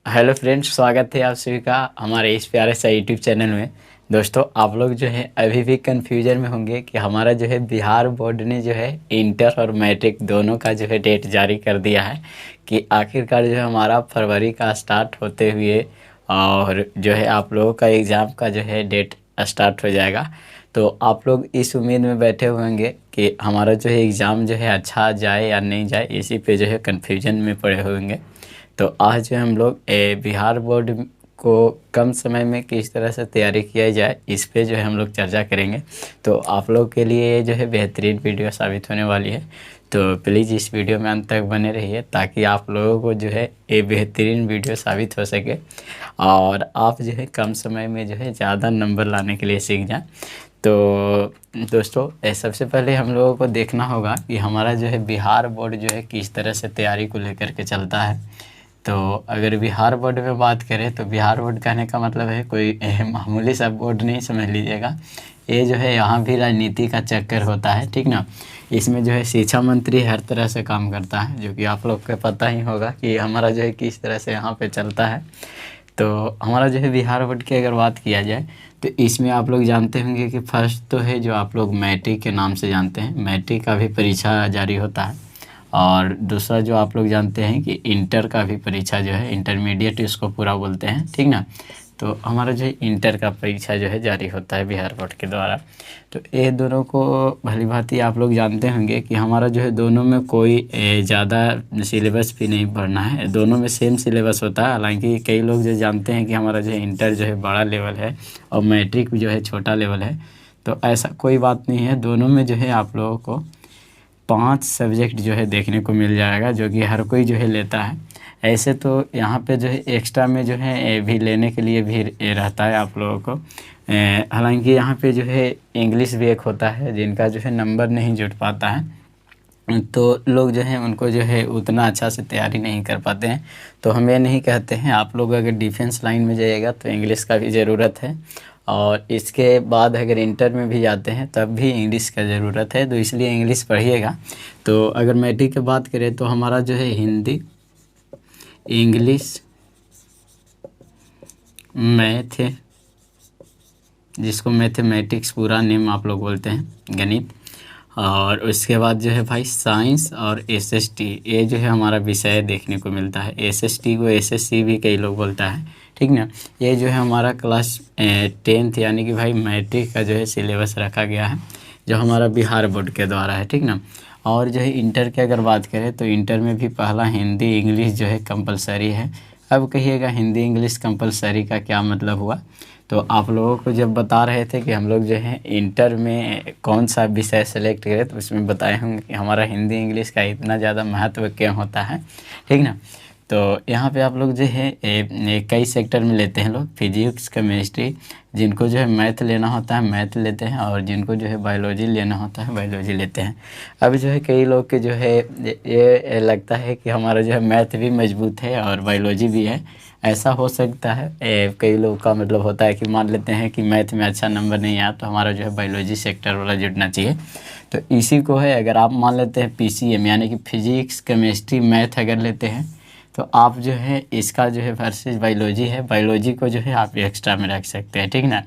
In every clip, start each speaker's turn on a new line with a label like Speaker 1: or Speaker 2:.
Speaker 1: Hello friends, स्वागत है आप सभी का हमारे इस प्यारे सा यूट्यूब चैनल में। दोस्तों, आप लोग जो है अभी भी कन्फ्यूजन में होंगे कि हमारा जो है बिहार बोर्ड ने जो है इंटर और मैट्रिक दोनों का जो है डेट जारी कर दिया है कि आखिरकार जो है हमारा फरवरी का स्टार्ट होते हुए और जो है आप लोगों का एग्ज़ाम का जो है डेट स्टार्ट हो जाएगा। तो आप लोग इस उम्मीद में बैठे हुए होंगे कि हमारा जो है एग्ज़ाम जो है अच्छा जाए या नहीं जाए, इसी पे जो है कन्फ्यूजन में पड़े होंगे। तो आज जो हम लोग बिहार बोर्ड को कम समय में किस तरह से तैयारी किया जाए, इस पे जो है हम लोग चर्चा करेंगे। तो आप लोग के लिए ये जो है बेहतरीन वीडियो साबित होने वाली है। तो प्लीज़ इस वीडियो में अंत तक बने रहिए ताकि आप लोगों को जो है ये बेहतरीन वीडियो साबित हो सके और आप जो है कम समय में जो है ज़्यादा नंबर लाने के लिए सीख जाएं। तो दोस्तों, सबसे पहले हम लोगों को देखना होगा कि हमारा जो है बिहार बोर्ड जो है किस तरह से तैयारी को लेकर के चलता है। तो अगर बिहार बोर्ड में बात करें तो बिहार बोर्ड कहने का मतलब है कोई मामूली सा बोर्ड नहीं समझ लीजिएगा। ये जो है यहाँ भी राजनीति का चक्कर होता है, ठीक ना। इसमें जो है शिक्षा मंत्री हर तरह से काम करता है, जो कि आप लोग को पता ही होगा कि हमारा जो है किस तरह से यहाँ पे चलता है। तो हमारा जो है बिहार बोर्ड की अगर बात किया जाए तो इसमें आप लोग जानते होंगे कि फर्स्ट तो है जो आप लोग मैट्रिक के नाम से जानते हैं, मैट्रिक का भी परीक्षा जारी होता है। और दूसरा जो आप लोग जानते हैं कि इंटर का भी परीक्षा जो है, इंटरमीडिएट इसको पूरा बोलते हैं, ठीक ना। तो हमारा जो है इंटर का परीक्षा जो है जारी होता है बिहार बोर्ड के द्वारा। तो ये दोनों को भली भांति आप लोग जानते होंगे कि हमारा जो है दोनों में कोई ज़्यादा सिलेबस भी नहीं पढ़ना है, दोनों में सेम सिलेबस होता है। हालांकि कई लोग जो जानते हैं कि हमारा जो है इंटर जो है बड़ा लेवल है और मैट्रिक जो है छोटा लेवल है, तो ऐसा कोई बात नहीं है। दोनों में जो है आप लोगों को 5 सब्जेक्ट जो है देखने को मिल जाएगा, जो कि हर कोई जो है लेता है। ऐसे तो यहाँ पे जो है एक्स्ट्रा में जो है भी लेने के लिए भी रहता है आप लोगों को। हालांकि यहाँ पे जो है इंग्लिश भी एक होता है, जिनका जो है नंबर नहीं जुट पाता है तो लोग जो हैं उनको जो है उतना अच्छा से तैयारी नहीं कर पाते हैं। तो हम ये नहीं कहते हैं, आप लोग अगर डिफेंस लाइन में जाइएगा तो इंग्लिश का भी ज़रूरत है, और इसके बाद अगर इंटर में भी जाते हैं तब भी इंग्लिश का ज़रूरत है, तो इसलिए इंग्लिश पढ़िएगा। तो अगर मैट्रिक की बात करें तो हमारा जो है हिंदी, इंग्लिश, मैथ, जिसको मैथमेटिक्स पूरा नेम आप लोग बोलते हैं, गणित, और उसके बाद जो है भाई साइंस और एसएसटी, ये जो है हमारा विषय देखने को मिलता है। एसएसटी को एसएससी भी कई लोग बोलता है, ठीक ना। ये जो है हमारा क्लास 10th यानी कि भाई मैट्रिक का जो है सिलेबस रखा गया है, जो हमारा बिहार बोर्ड के द्वारा है, ठीक ना। और जो है इंटर की अगर बात करें तो इंटर में भी पहला हिंदी इंग्लिश जो है कंपलसरी है। अब कहिएगा हिंदी इंग्लिश कंपलसरी का क्या मतलब हुआ। तो आप लोगों को जब बता रहे थे कि हम लोग जो है इंटर में कौन सा विषय सेलेक्ट करें, तो उसमें बताए होंगे कि हमारा हिंदी इंग्लिश का इतना ज़्यादा महत्व क्यों होता है, ठीक ना। तो यहाँ पे आप लोग जो है कई सेक्टर में लेते हैं लोग, फिजिक्स, केमिस्ट्री, जिनको जो है मैथ लेना होता है मैथ लेते हैं, और जिनको जो है बायोलॉजी लेना होता है बायोलॉजी लेते हैं। अब जो है कई लोग के जो है ये लगता है कि हमारा जो है मैथ भी मजबूत है और बायोलॉजी भी है। ऐसा हो सकता है, कई लोग का मतलब होता है कि मान लेते हैं कि मैथ में अच्छा नंबर नहीं आया तो हमारा जो है बायोलॉजी सेक्टर वाला जुड़ना चाहिए। तो इसी को है, अगर आप मान लेते हैं पीसीएम यानी कि फिजिक्स केमिस्ट्री मैथ अगर लेते हैं तो आप जो है इसका जो है वर्सेस बायोलॉजी है, बायोलॉजी को जो है आप एक्स्ट्रा में रख सकते हैं, ठीक ना।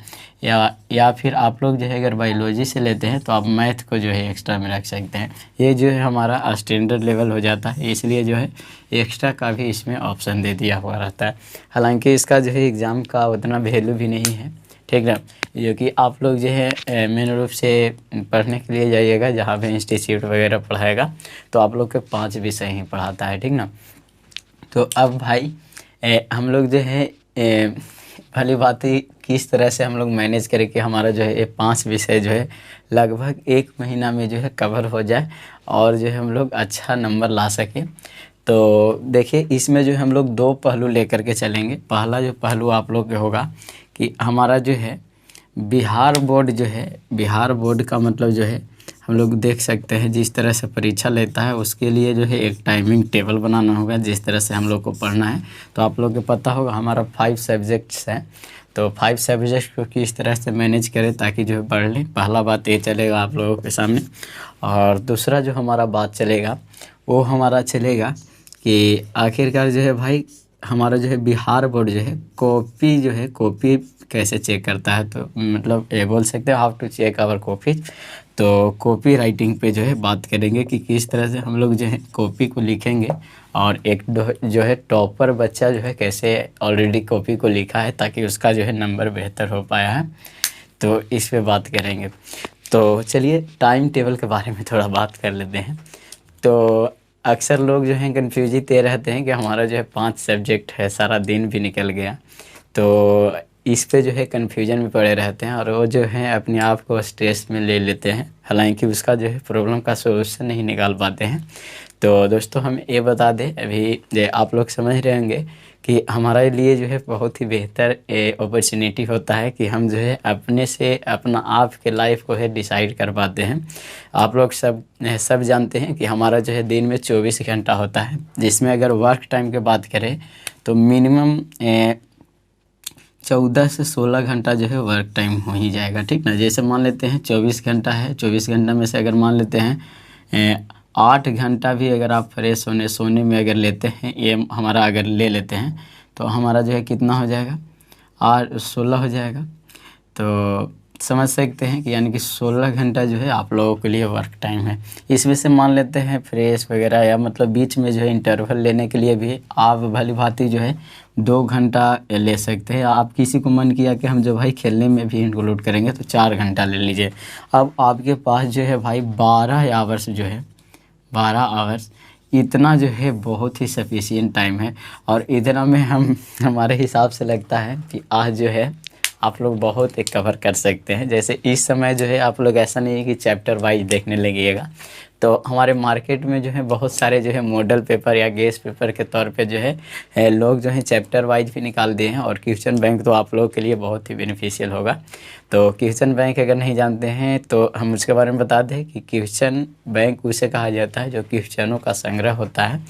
Speaker 1: या फिर आप लोग जो है अगर बायोलॉजी से लेते हैं तो आप मैथ को जो है एक्स्ट्रा में रख सकते हैं। ये जो है हमारा स्टैंडर्ड लेवल हो जाता है, इसलिए जो है एक्स्ट्रा का भी इसमें ऑप्शन दे दिया हुआ रहता है। हालांकि इसका जो है एग्ज़ाम का उतना वैल्यू भी नहीं है, ठीक ना। जो कि आप लोग जो है मेन रूप से पढ़ने के लिए जाइएगा जहाँ पे इंस्टीट्यूट वगैरह पढ़ाएगा, तो आप लोग के 5 विषय ही पढ़ाता है, ठीक ना। तो अब भाई हम लोग जो है भली बात ही किस तरह से हम लोग मैनेज करें कि हमारा जो है ये 5 विषय जो है लगभग 1 महीना में जो है कवर हो जाए और जो है हम लोग अच्छा नंबर ला सकें। तो देखिए, इसमें जो है हम लोग 2 पहलू लेकर के चलेंगे। पहला जो पहलू आप लोग के होगा कि हमारा जो है बिहार बोर्ड जो है, बिहार बोर्ड का मतलब जो है हम लोग देख सकते हैं जिस तरह से परीक्षा लेता है उसके लिए जो है एक टाइमिंग टेबल बनाना होगा, जिस तरह से हम लोग को पढ़ना है। तो आप लोग को पता होगा हमारा 5 सब्जेक्ट्स हैं, तो 5 सब्जेक्ट को किस तरह से मैनेज करें ताकि जो है पढ़ लें। पहला बात ये चलेगा आप लोगों के सामने, और दूसरा जो हमारा बात चलेगा वो हमारा चलेगा कि आखिरकार जो है भाई हमारा जो है बिहार बोर्ड जो है कॉपी कैसे चेक करता है, तो मतलब ये बोल सकते हैं how to check our copy. तो कॉपी राइटिंग पे जो है बात करेंगे कि किस तरह से हम लोग जो है कॉपी को लिखेंगे, और एक जो है टॉपर बच्चा जो है कैसे ऑलरेडी कॉपी को लिखा है ताकि उसका जो है नंबर बेहतर हो पाया है, तो इस पे बात करेंगे। तो चलिए टाइम टेबल के बारे में थोड़ा बात कर लेते हैं। तो अक्सर लोग जो हैं कन्फ्यूजित ये रहते हैं कि हमारा जो है 5 सब्जेक्ट है, सारा दिन भी निकल गया, तो इस पे जो है कन्फ्यूजन में पड़े रहते हैं और वो जो है अपने आप को स्ट्रेस में ले लेते हैं, हालांकि उसका जो है प्रॉब्लम का सोल्यूशन नहीं निकाल पाते हैं। तो दोस्तों हम ये बता दें, अभी जो आप लोग समझ रहे होंगे कि हमारे लिए जो है बहुत ही बेहतर अपॉर्चुनिटी होता है कि हम जो है अपने से अपना आप के लाइफ को है डिसाइड कर पाते हैं। आप लोग सब जानते हैं कि हमारा जो है दिन में 24 घंटा होता है, जिसमें अगर वर्क टाइम की बात करें तो मिनिमम 14 से 16 घंटा जो है वर्क टाइम हो ही जाएगा, ठीक ना। जैसे मान लेते हैं 24 घंटा है, 24 घंटा में से अगर मान लेते हैं 8 घंटा भी अगर आप फ्रेश सोने में अगर लेते हैं, ये हमारा अगर ले लेते हैं तो हमारा जो है कितना हो जाएगा, 16 हो जाएगा। तो समझ सकते हैं कि यानी कि 16 घंटा जो है आप लोगों के लिए वर्क टाइम है। इसमें से मान लेते हैं फ्रेश वगैरह या मतलब बीच में जो है इंटरवल लेने के लिए भी आप भली भांति जो है 2 घंटा ले सकते हैं। आप किसी को मन किया कि हम जो भाई खेलने में भी इंक्लूड करेंगे तो 4 घंटा ले लीजिए। अब आपके पास जो है भाई 12 आवर्स जो है, 12 आवर्स इतना जो है बहुत ही सफिशिएंट टाइम है। और इतना में हमारे हिसाब से लगता है कि आज जो है आप लोग बहुत एक कवर कर सकते हैं। जैसे इस समय जो है आप लोग ऐसा नहीं है कि चैप्टर वाइज देखने लगिएगा, तो हमारे मार्केट में जो है बहुत सारे जो है मॉडल पेपर या गेस पेपर के तौर पे जो है लोग जो है चैप्टर वाइज भी निकाल दिए हैं। और क्वेश्चन बैंक तो आप लोगों के लिए बहुत ही बेनिफिशियल होगा। तो क्वेश्चन बैंक अगर नहीं जानते हैं तो हम उसके बारे में बता दें कि क्वेश्चन बैंक उसे कहा जाता है जो क्वेश्चनों का संग्रह होता है,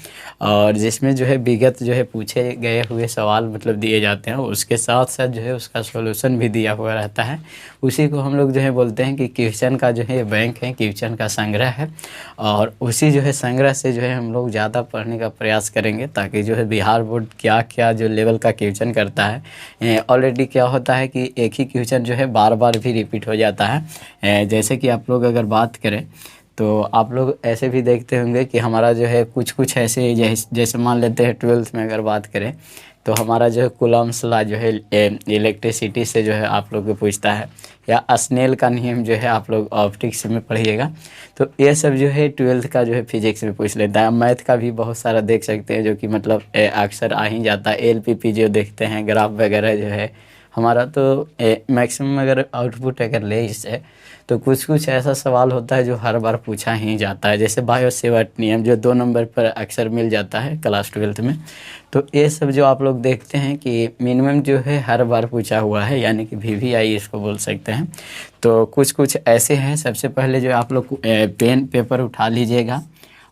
Speaker 1: और जिसमें जो है विगत जो है पूछे गए हुए सवाल मतलब दिए जाते हैं, उसके साथ साथ जो है उसका सॉल्यूशन भी दिया हुआ रहता है। उसी को हम लोग जो है बोलते हैं कि क्वेश्चन का जो है बैंक है, क्वेश्चन का संग्रह है। और उसी जो है संग्रह से जो है हम लोग ज़्यादा पढ़ने का प्रयास करेंगे, ताकि जो है बिहार बोर्ड क्या क्या जो लेवल का क्वेश्चन करता है। ऑलरेडी क्या होता है कि एक ही क्वेश्चन जो है बार बार भी रिपीट हो जाता है। जैसे कि आप लोग अगर बात करें तो आप लोग ऐसे भी देखते होंगे कि हमारा जो है कुछ ऐसे जैसे मान लेते हैं 12th में अगर बात करें तो हमारा जो है कूलम्स लॉ जो है इलेक्ट्रिसिटी से जो है आप लोग को पूछता है, या स्नेल का नियम जो है आप लोग ऑप्टिक्स में पढ़िएगा। तो ये सब जो है 12th का जो है फिजिक्स में पूछ लेता है। मैथ का भी बहुत सारा देख सकते हैं जो कि मतलब अक्सर आ ही जाता है। एलपीपी जो देखते हैं ग्राफ वगैरह जो है हमारा, तो मैक्सिमम अगर आउटपुट अगर ले इससे तो कुछ ऐसा सवाल होता है जो हर बार पूछा ही जाता है। जैसे बायो सेवर्ट नियम जो 2 नंबर पर अक्सर मिल जाता है क्लास 12th में। तो ये सब जो आप लोग देखते हैं कि मिनिमम जो है हर बार पूछा हुआ है, यानी कि वीवीआई इसको बोल सकते हैं। तो कुछ ऐसे हैं। सबसे पहले जो आप लोग पेन पेपर उठा लीजिएगा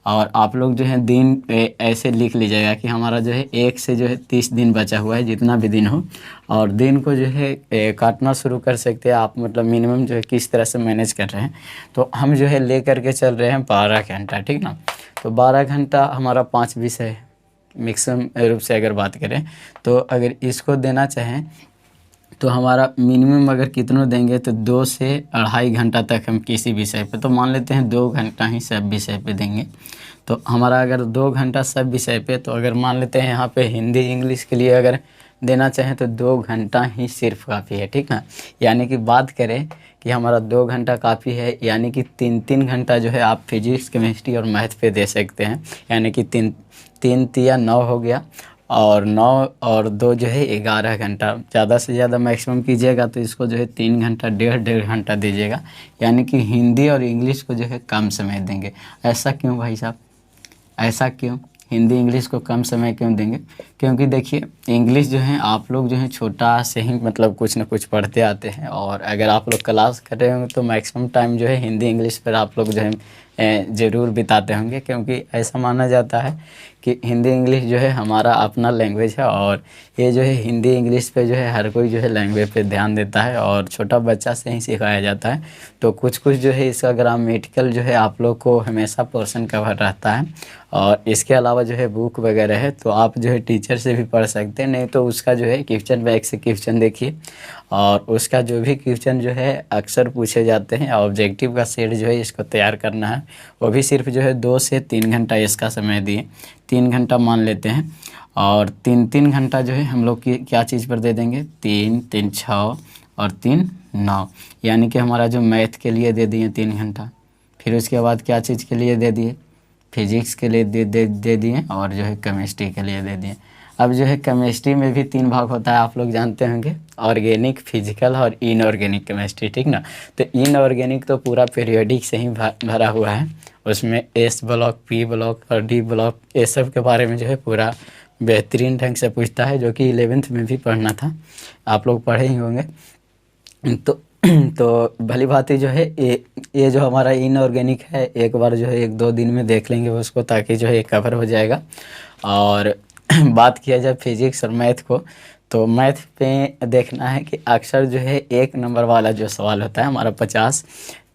Speaker 1: और आप लोग जो है दिन ऐसे लिख लीजिएगा कि हमारा जो है 1 से जो है 30 दिन बचा हुआ है, जितना भी दिन हो। और दिन को जो है काटना शुरू कर सकते हैं आप, मतलब मिनिमम जो है किस तरह से मैनेज कर रहे हैं। तो हम जो है ले करके चल रहे हैं 12 घंटा, ठीक ना। तो 12 घंटा हमारा 5 विषय है मैक्सिमम रूप से अगर बात करें। तो अगर इसको देना चाहें तो हमारा मिनिमम अगर कितनों देंगे तो 2 से 2.5 घंटा तक हम किसी विषय पे, तो मान लेते हैं 2 घंटा ही सब विषय पे देंगे। तो हमारा अगर 2 घंटा सब विषय पे, तो अगर मान लेते हैं यहाँ पे हिंदी इंग्लिश के लिए अगर देना चाहें तो 2 घंटा ही सिर्फ काफ़ी है, ठीक ना। यानी कि बात करें कि हमारा 2 घंटा काफ़ी है, यानी कि 3 घंटा जो है आप फिजिक्स केमिस्ट्री और मैथ पे दे सकते हैं। यानी कि 3 तिया 9 हो गया, और 9 और 2 जो है 11 घंटा। ज़्यादा से ज़्यादा मैक्सिमम कीजिएगा तो इसको जो है 3 घंटा 1.5 घंटा दीजिएगा। यानी कि हिंदी और इंग्लिश को जो है कम समय देंगे। ऐसा क्यों भाई साहब, ऐसा क्यों हिंदी इंग्लिश को कम समय क्यों देंगे? क्योंकि देखिए इंग्लिश जो है आप लोग जो है छोटा से ही मतलब कुछ ना कुछ पढ़ते आते हैं, और अगर आप लोग क्लास कर रहे हो तो मैक्सिमम टाइम जो है हिंदी इंग्लिश पर आप लोग जो है ज़रूर बिताते होंगे, क्योंकि ऐसा माना जाता है कि हिंदी इंग्लिश जो है हमारा अपना लैंग्वेज है, और ये जो है हिंदी इंग्लिश पे जो है हर कोई जो है लैंग्वेज पे ध्यान देता है और छोटा बच्चा से ही सिखाया जाता है। तो कुछ कुछ जो है इसका ग्रामेटिकल जो है आप लोग को हमेशा पोर्शन कवर रहता है, और इसके अलावा जो है बुक वगैरह है तो आप जो है टीचर से भी पढ़ सकते हैं, नहीं तो उसका जो है क्वेश्चन बैंक से क्वेश्चन देखिए, और उसका जो भी क्वेश्चन जो है अक्सर पूछे जाते हैं। ऑब्जेक्टिव का सेट जो है इसको तैयार करना है, वो भी सिर्फ जो है 2 से 3 घंटा इसका समय दिए, 3 घंटा मान लेते हैं, और 3 घंटा जो है हम लोग की क्या चीज़ पर दे देंगे, 3 3 6 और 3 9, यानी कि हमारा जो मैथ के लिए दे दिए 3 घंटा। फिर उसके बाद क्या चीज़ के लिए दे दिए, फिजिक्स के लिए दे दिए, और जो है केमिस्ट्री के लिए दे दिए। अब जो है केमिस्ट्री में भी 3 भाग होता है, आप लोग जानते होंगे, ऑर्गेनिक, फिजिकल और इनऑर्गेनिक केमिस्ट्री, ठीक ना। तो इनऑर्गेनिक तो पूरा पीरियोडिक से ही भरा हुआ है, उसमें एस ब्लॉक, पी ब्लॉक और डी ब्लॉक, ये सब के बारे में जो है पूरा बेहतरीन ढंग से पूछता है, जो कि 11th में भी पढ़ना था, आप लोग पढ़े ही होंगे। तो तो भली भांति जो है ये जो हमारा इनऑर्गेनिक है, एक बार जो है 1-2 दिन में देख लेंगे उसको, ताकि जो है ये कवर हो जाएगा। और बात किया जाए फिजिक्स और मैथ को, तो मैथ पे देखना है कि अक्सर जो है 1 नंबर वाला जो सवाल होता है हमारा 50,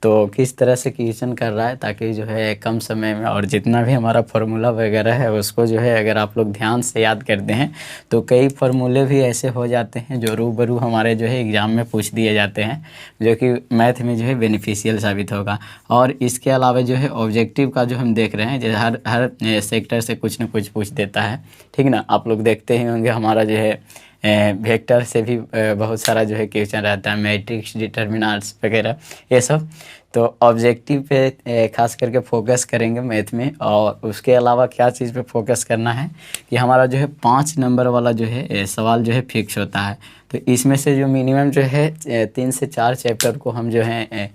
Speaker 1: तो किस तरह से क्वेश्चन कर रहा है, ताकि जो है कम समय में, और जितना भी हमारा फार्मूला वगैरह है उसको जो है अगर आप लोग ध्यान से याद करते हैं तो कई फार्मूले भी ऐसे हो जाते हैं जो रूबरू हमारे जो है एग्ज़ाम में पूछ दिए जाते हैं, जो कि मैथ में जो है बेनिफिशियल साबित होगा। और इसके अलावा जो है ऑब्जेक्टिव का जो हम देख रहे हैं, जैसे हर सेक्टर से कुछ न कुछ पूछ देता है, ठीक ना। आप लोग देखते ही होंगे हमारा जो है वेक्टर से भी बहुत सारा जो है क्वेश्चन रहता है, मैट्रिक्स, डिटर्मिनेंट्स वगैरह ये सब। तो ऑब्जेक्टिव पे खास करके फोकस करेंगे मैथ में। और उसके अलावा क्या चीज़ पे फोकस करना है कि हमारा जो है 5 नंबर वाला जो है सवाल जो है फिक्स होता है। तो इसमें से जो मिनिमम जो है 3 से 4 चैप्टर को हम जो है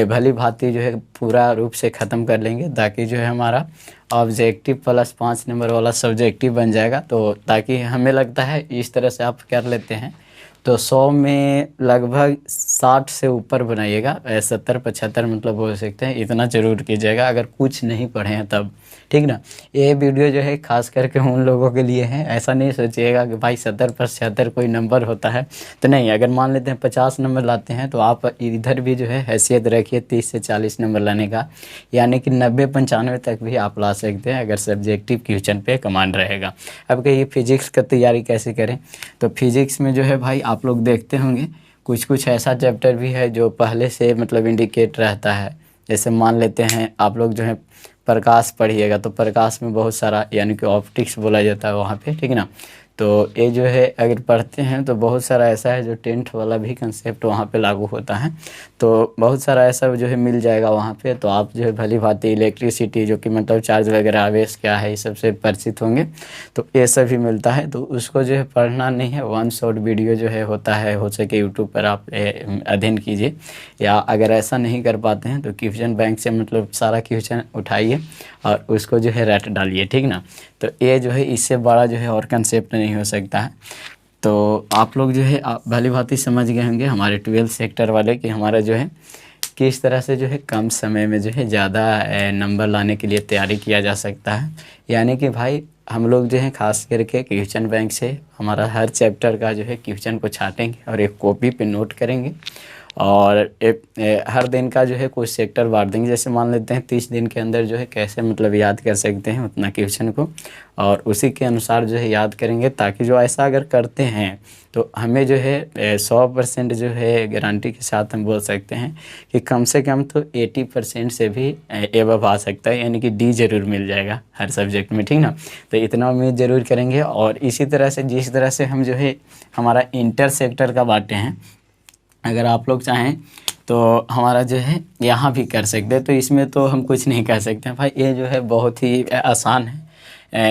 Speaker 1: भली भांति जो है पूरा रूप से ख़त्म कर लेंगे, ताकि जो है हमारा ऑब्जेक्टिव प्लस 5 नंबर वाला सब्जेक्टिव बन जाएगा। तो ताकि हमें लगता है इस तरह से आप कर लेते हैं तो 100 में लगभग 60 से ऊपर बनाइएगा, 70-75 मतलब हो सकते हैं, इतना ज़रूर कीजिएगा अगर कुछ नहीं पढ़े हैं तब, ठीक ना। ये वीडियो जो है खास करके उन लोगों के लिए है, ऐसा नहीं सोचिएगा कि भाई 70 पर 76 कोई नंबर होता है, तो नहीं। अगर मान लेते हैं 50 नंबर लाते हैं तो आप इधर भी जो है हैसियत रखिए 30 से 40 नंबर लाने का, यानी कि 90-95 तक भी आप ला सकते हैं अगर सब्जेक्टिव क्वेश्चन पे कमांड रहेगा। अब कहिए फिजिक्स का तैयारी कैसे करें, तो फिजिक्स में जो है भाई आप लोग देखते होंगे कुछ कुछ ऐसा चैप्टर भी है जो पहले से मतलब इंडिकेट रहता है। जैसे मान लेते हैं आप लोग जो है प्रकाश पढ़िएगा, तो प्रकाश में बहुत सारा यानी कि ऑप्टिक्स बोला जाता है वहाँ पे, ठीक है ना। तो ये जो है अगर पढ़ते हैं तो बहुत सारा ऐसा है जो 10th वाला भी कंसेप्ट वहाँ पे लागू होता है, तो बहुत सारा ऐसा जो है मिल जाएगा वहाँ पे। तो आप जो है भली भांति इलेक्ट्रिसिटी जो कि मतलब चार्ज वगैरह आवेश क्या है, इस सबसे परिचित होंगे, तो ये सब भी मिलता है। तो उसको जो है पढ़ना नहीं है, 1 शॉट वीडियो जो है होता है, हो सके यूट्यूब पर आप अध्ययन कीजिए, या अगर ऐसा नहीं कर पाते हैं तो क्वेश्चन बैंक से मतलब सारा क्वेश्चन उठाइए और उसको जो है रट डालिए, ठीक ना। तो ये जो है इससे बड़ा जो है और कंसेप्ट नहीं हो सकता है। तो आप लोग जो है भली भांति समझ गए होंगे हमारे 12 सेक्टर वाले कि हमारा जो है किस तरह से जो है कम समय में जो है ज़्यादा नंबर लाने के लिए तैयारी किया जा सकता है। यानी कि भाई हम लोग जो है खास करके क्वेश्चन बैंक से हमारा हर चैप्टर का जो है क्वेश्चन को छाटेंगे और एक कॉपी पे नोट करेंगे, और हर दिन का जो है कुछ सेक्टर बांट देंगे। जैसे मान लेते हैं 30 दिन के अंदर जो है कैसे मतलब याद कर सकते हैं उतना क्वेश्चन को, और उसी के अनुसार जो है याद करेंगे, ताकि जो ऐसा अगर करते हैं तो हमें जो है 100% जो है गारंटी के साथ हम बोल सकते हैं कि कम से कम तो 80% से भी एबव आ सकता है, यानी कि डी ज़रूर मिल जाएगा हर सब्जेक्ट में, ठीक ना। तो इतना उम्मीद ज़रूर करेंगे। और इसी तरह से जिस तरह से हम जो है हमारा इंटर सेक्टर का बांटे हैं, अगर आप लोग चाहें तो हमारा जो है यहाँ भी कर सकते हैं। तो इसमें तो हम कुछ नहीं कर सकते हैं भाई, ये जो है बहुत ही आसान है,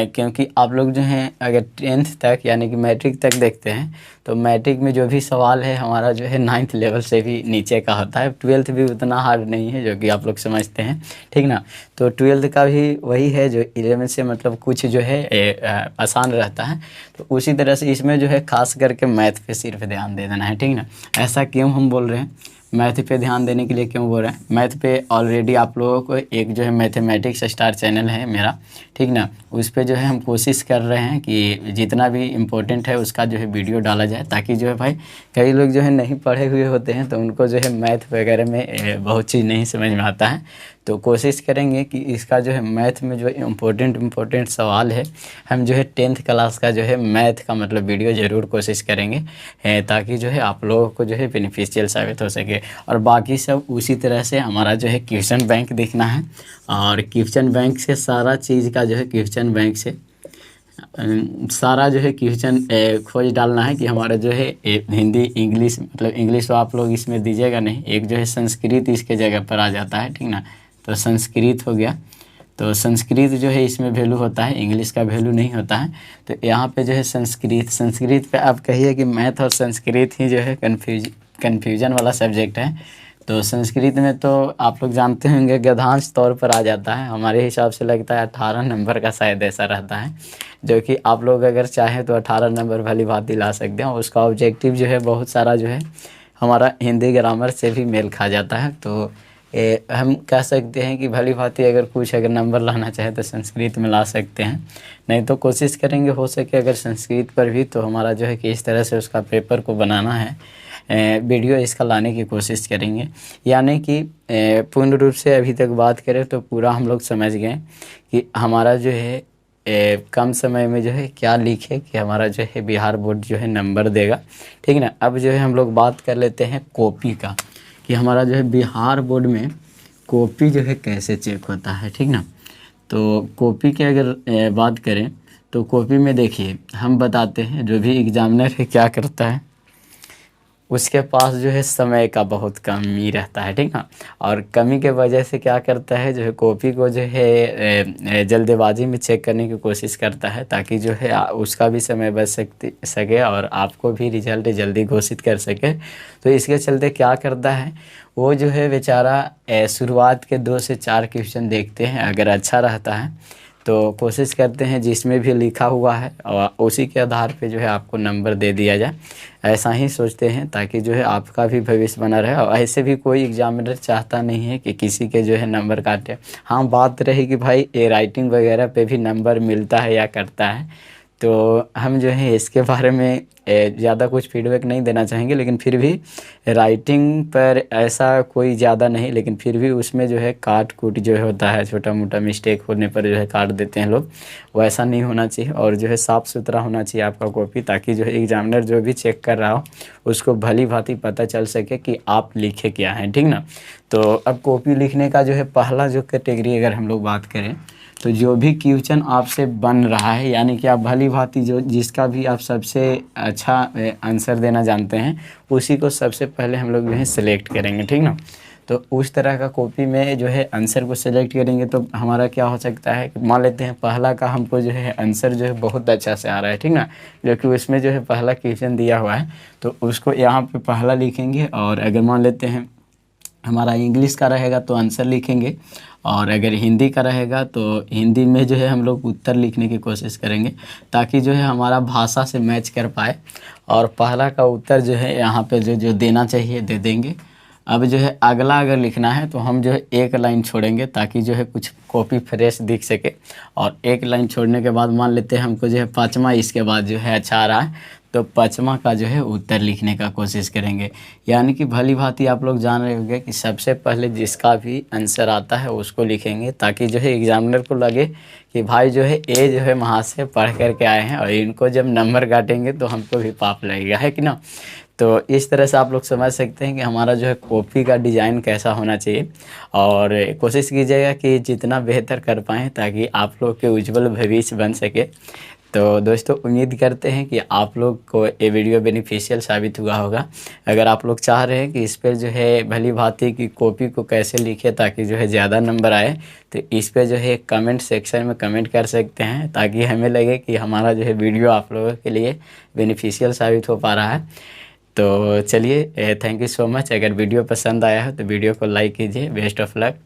Speaker 1: क्योंकि आप लोग जो हैं अगर 10th तक यानी कि मैट्रिक तक देखते हैं तो मैट्रिक में जो भी सवाल है हमारा जो है 9th लेवल से भी नीचे का होता है। 12th भी उतना हार्ड नहीं है जो कि आप लोग समझते हैं, ठीक ना। तो 12th का भी वही है जो 11 से मतलब कुछ जो है आसान रहता है। तो उसी तरह से इसमें जो है खास करके मैथ पे सिर्फ ध्यान दे देना है, ठीक ना। ऐसा क्यों हम बोल रहे हैं, मैथ पे ध्यान देने के लिए क्यों बोल रहे हैं, मैथ पे ऑलरेडी आप लोगों को एक जो है मैथमेटिक्स स्टार चैनल है मेरा, ठीक ना, उस पे जो है हम कोशिश कर रहे हैं कि जितना भी इम्पोर्टेंट है उसका जो है वीडियो डाला जाए, ताकि जो है भाई कई लोग जो है नहीं पढ़े हुए होते हैं तो उनको जो है मैथ वगैरह में बहुत चीज़ नहीं समझ में आता है। तो कोशिश करेंगे कि इसका जो है मैथ में जो इम्पोर्टेंट सवाल है, हम जो है 10th क्लास का जो है मैथ का मतलब वीडियो ज़रूर कोशिश करेंगे, ताकि जो है आप लोगों को जो है बेनिफिशियल साबित हो सके। और बाकी सब उसी तरह से हमारा जो है क्वेश्चन बैंक देखना है, और क्वेश्चन बैंक से सारा चीज़ का जो है क्वेश्चन बैंक से सारा जो है क्वेश्चन खोज डालना है कि हमारा जो है हिंदी इंग्लिश, मतलब इंग्लिश तो आप लोग इसमें दीजिएगा नहीं, एक जो है संस्कृत इसके जगह पर आ जाता है, ठीक ना, तो संस्कृत हो गया, तो संस्कृत जो है इसमें वैल्यू होता है, इंग्लिश का वैल्यू नहीं होता है। तो यहाँ पे जो है संस्कृत पे आप कहिए कि मैथ और संस्कृत ही जो है कन्फ्यूजन वाला सब्जेक्ट है। तो संस्कृत में तो आप लोग जानते होंगे गद्यांश तौर पर आ जाता है, हमारे हिसाब से लगता है 18 नंबर का शायद ऐसा रहता है, जो कि आप लोग अगर चाहें तो 18 नंबर भली बात दिला सकते हैं। उसका ऑब्जेक्टिव जो है बहुत सारा जो है हमारा हिंदी ग्रामर से भी मेल खा जाता है। तो हम कह सकते हैं कि भली भांति अगर नंबर लाना चाहे तो संस्कृत में ला सकते हैं, नहीं तो कोशिश करेंगे हो सके अगर संस्कृत पर भी, तो हमारा जो है कि इस तरह से उसका पेपर को बनाना है, वीडियो इसका लाने की कोशिश करेंगे। यानी कि पूर्ण रूप से अभी तक बात करें तो पूरा हम लोग समझ गए कि हमारा जो है कम समय में जो है क्या लिखे कि हमारा जो है बिहार बोर्ड जो है नंबर देगा, ठीक ना। अब जो है हम लोग बात कर लेते हैं कॉपी का, कि हमारा जो है बिहार बोर्ड में कॉपी जो है कैसे चेक होता है, ठीक ना। तो कॉपी की अगर बात करें तो कॉपी में देखिए हम बताते हैं, जो भी एग्जामिनर है क्या करता है, उसके पास जो है समय का बहुत कमी रहता है, ठीक ना, और कमी के वजह से क्या करता है जो है कॉपी को जो है जल्दबाजी में चेक करने की कोशिश करता है, ताकि जो है उसका भी समय बच सके और आपको भी रिजल्ट जल्दी घोषित कर सके। तो इसके चलते क्या करता है वो जो है बेचारा शुरुआत के 2 से 4 क्वेश्चन देखते हैं, अगर अच्छा रहता है तो कोशिश करते हैं जिसमें भी लिखा हुआ है और उसी के आधार पे जो है आपको नंबर दे दिया जाए, ऐसा ही सोचते हैं, ताकि जो है आपका भी भविष्य बना रहे। और ऐसे भी कोई एग्जामिनर चाहता नहीं है कि किसी के जो है नंबर काटे। हाँ, बात रही कि भाई ये राइटिंग वगैरह पे भी नंबर मिलता है या करता है, तो हम जो है इसके बारे में ज़्यादा कुछ फीडबैक नहीं देना चाहेंगे, लेकिन फिर भी राइटिंग पर ऐसा कोई ज़्यादा नहीं, लेकिन फिर भी उसमें जो है काट कूट जो है होता है, छोटा मोटा मिस्टेक होने पर जो है काट देते हैं लोग, वैसा नहीं होना चाहिए। और जो है साफ़ सुथरा होना चाहिए आपका कॉपी, ताकि जो है एग्जामिनर जो भी चेक कर रहा हो उसको भली भांति पता चल सके कि आप लिखे क्या हैं, ठीक ना। तो अब कॉपी लिखने का जो है पहला जो कैटेगरी अगर हम लोग बात करें, तो जो भी क्वेश्चन आपसे बन रहा है, यानी कि आप भली भांति जो जिसका भी आप सबसे अच्छा आंसर देना जानते हैं, उसी को सबसे पहले हम लोग जो है सिलेक्ट करेंगे, ठीक ना। तो उस तरह का कॉपी में जो है आंसर को सिलेक्ट करेंगे तो हमारा क्या हो सकता है कि मान लेते हैं पहला का हमको जो है आंसर जो है बहुत अच्छा से आ रहा है, ठीक ना, जो कि उसमें जो है पहला क्वेश्चन दिया हुआ है, तो उसको यहाँ पे पहला लिखेंगे। और अगर मान लेते हैं हमारा इंग्लिश का रहेगा तो आंसर लिखेंगे, और अगर हिंदी का रहेगा तो हिंदी में जो है हम लोग उत्तर लिखने की कोशिश करेंगे, ताकि जो है हमारा भाषा से मैच कर पाए। और पहला का उत्तर जो है यहाँ पे जो देना चाहिए दे देंगे। अब जो है अगला अगर लिखना है तो हम जो है एक लाइन छोड़ेंगे, ताकि जो है कुछ कॉपी फ्रेश दिख सके। और एक लाइन छोड़ने के बाद मान लेते हैं हमको जो है पाँचवा इसके बाद जो है अच्छा आ रहा है, तो पाँचवा का जो है उत्तर लिखने का कोशिश करेंगे। यानी कि भली भांति आप लोग जान रहे होंगे कि सबसे पहले जिसका भी आंसर आता है उसको लिखेंगे, ताकि जो है एग्जामिनर को लगे कि भाई जो है ये जो है वहाँ से पढ़ करके आए हैं, और इनको जब नंबर काटेंगे तो हमको भी पाप लगेगा, है कि ना। तो इस तरह से आप लोग समझ सकते हैं कि हमारा जो है कॉपी का डिज़ाइन कैसा होना चाहिए, और कोशिश कीजिएगा कि जितना बेहतर कर पाएँ, ताकि आप लोग के उज्जवल भविष्य बन सके। तो दोस्तों उम्मीद करते हैं कि आप लोग को ये वीडियो बेनिफिशियल साबित हुआ होगा। अगर आप लोग चाह रहे हैं कि इस पर जो है भली भांति की कॉपी को कैसे लिखे ताकि जो है ज़्यादा नंबर आए, तो इस पर जो है कमेंट सेक्शन में कमेंट कर सकते हैं, ताकि हमें लगे कि हमारा जो है वीडियो आप लोगों के लिए बेनिफिशियल साबित हो पा रहा है। तो चलिए, थैंक यू सो मच। अगर वीडियो पसंद आया है तो वीडियो को लाइक कीजिए। Best of luck.